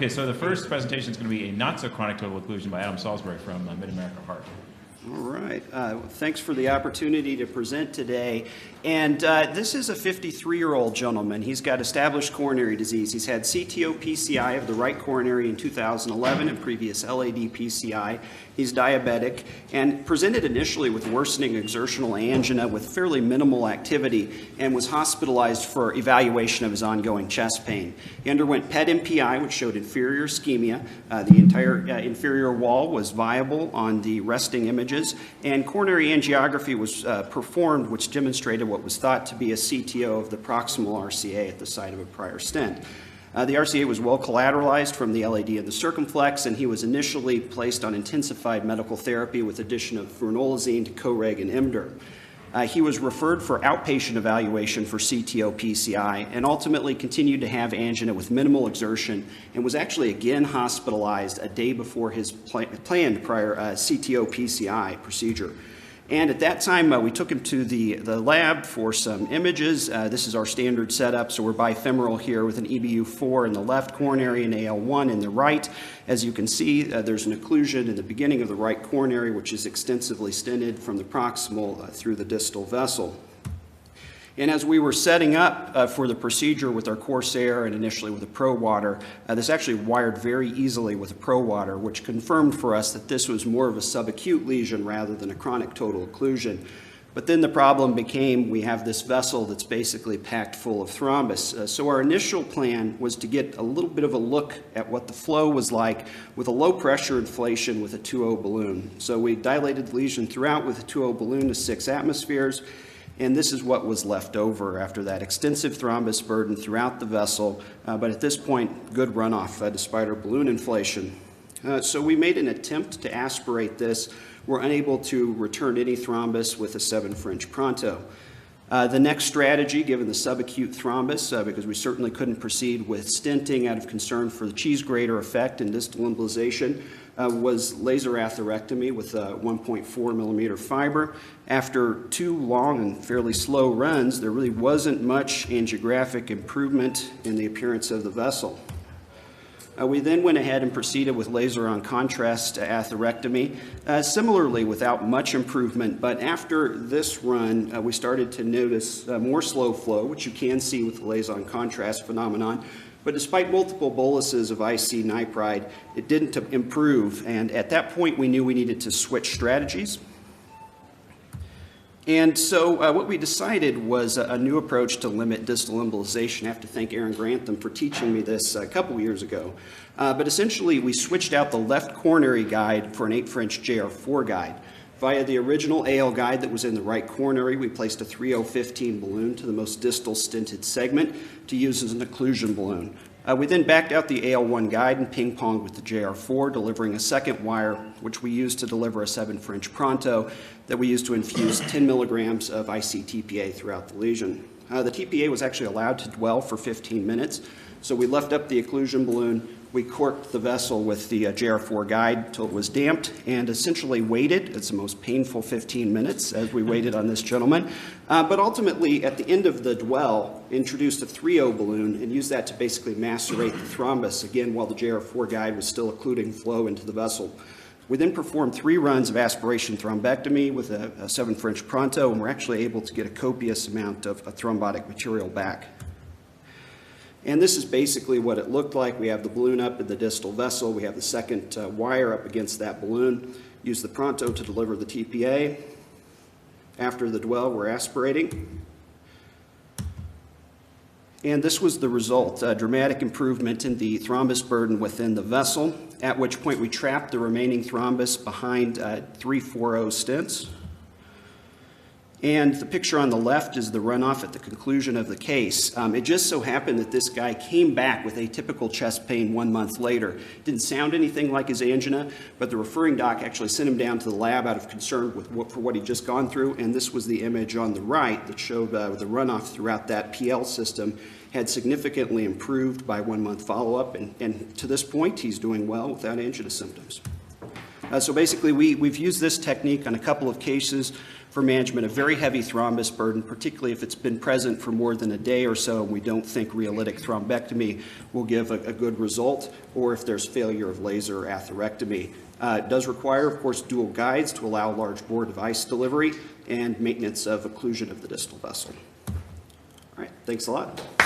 Okay, so the first presentation is going to be a not-so-chronic total occlusion by Adam Salisbury from Mid-America Heart. All right. Thanks for the opportunity to present today. And this is a 53-year-old gentleman. He's got established coronary disease. He's had CTO PCI of the right coronary in 2011 and previous LAD PCI. He's diabetic and presented initially with worsening exertional angina with fairly minimal activity and was hospitalized for evaluation of his ongoing chest pain. He underwent PET MPI, which showed inferior ischemia. The entire inferior wall was viable on the resting images, and coronary angiography was performed, which demonstrated what was thought to be a CTO of the proximal RCA at the site of a prior stent. The RCA was well collateralized from the LAD and the circumflex, and he was initially placed on intensified medical therapy with addition of fluorouracil to Coreg and Imdur. He was referred for outpatient evaluation for CTO PCI and ultimately continued to have angina with minimal exertion and was actually again hospitalized a day before his planned prior CTO PCI procedure. And at that time, we took him to the lab for some images. This is our standard setup, so we're bifemoral here with an EBU4 in the left coronary and AL1 in the right. As you can see, there's an occlusion in the beginning of the right coronary, which is extensively stented from the proximal through the distal vessel. And as we were setting up for the procedure with our Corsair and initially with a ProWater, this actually wired very easily with a ProWater, which confirmed for us that this was more of a subacute lesion rather than a chronic total occlusion. But then the problem became we have this vessel that's basically packed full of thrombus. So our initial plan was to get a little bit of a look at what the flow was like with a low pressure inflation with a 2.0 balloon. So we dilated the lesion throughout with a 2.0 balloon to 6 atmospheres. And this is what was left over after that extensive thrombus burden throughout the vessel, but at this point, good runoff despite our balloon inflation. So we made an attempt to aspirate this. We're unable to return any thrombus with a 7 French Pronto. The next strategy, given the subacute thrombus, because we certainly couldn't proceed with stenting out of concern for the cheese grater effect and distal embolization, was laser atherectomy with a 1.4 millimeter fiber. After 2 long and fairly slow runs, there really wasn't much angiographic improvement in the appearance of the vessel. We then went ahead and proceeded with laser on contrast atherectomy, similarly without much improvement, but after this run, we started to notice more slow flow, which you can see with the laser on contrast phenomenon. But despite multiple boluses of IC nipride, it didn't improve, and at that point we knew we needed to switch strategies. And so what we decided was a new approach to limit distal embolization. I have to thank Aaron Grantham for teaching me this a couple years ago. But essentially we switched out the left coronary guide for an 8 French JR4 guide. Via the original AL guide that was in the right coronary, we placed a 3.015 balloon to the most distal stented segment to use as an occlusion balloon. We then backed out the AL1 guide and ping-ponged with the JR4, delivering a second wire, which we used to deliver a 7 French Pronto that we used to infuse 10 milligrams of IC TPA throughout the lesion. The TPA was actually allowed to dwell for 15 minutes, so we left up the occlusion balloon, we corked the vessel with the JR4 guide until it was damped and essentially waited. It's the most painful 15 minutes as we waited on this gentleman. But ultimately, at the end of the dwell, introduced a 3.0 balloon and used that to basically macerate the thrombus, again, while the JR4 guide was still occluding flow into the vessel. We then performed 3 runs of aspiration thrombectomy with a 7 French Pronto, and we're actually able to get a copious amount of thrombotic material back. And this is basically what it looked like. We have the balloon up in the distal vessel. We have the second wire up against that balloon. Use the Pronto to deliver the TPA. After the dwell, we're aspirating. And this was the result, a dramatic improvement in the thrombus burden within the vessel, at which point we trapped the remaining thrombus behind 3/4.0 stents. And the picture on the left is the runoff at the conclusion of the case. It just so happened that this guy came back with atypical chest pain 1 month later. Didn't sound anything like his angina, but the referring doc actually sent him down to the lab out of concern for what he'd just gone through, and this was the image on the right that showed the runoff throughout that PL system had significantly improved by 1 month follow-up, and to this point, he's doing well without angina symptoms. So basically, we've used this technique on a couple of cases for management of very heavy thrombus burden, particularly if it's been present for more than a day or so, and we don't think rheolytic thrombectomy will give a good result, or if there's failure of laser or atherectomy. It does require, of course, dual guides to allow large bore device delivery and maintenance of occlusion of the distal vessel. All right, thanks a lot.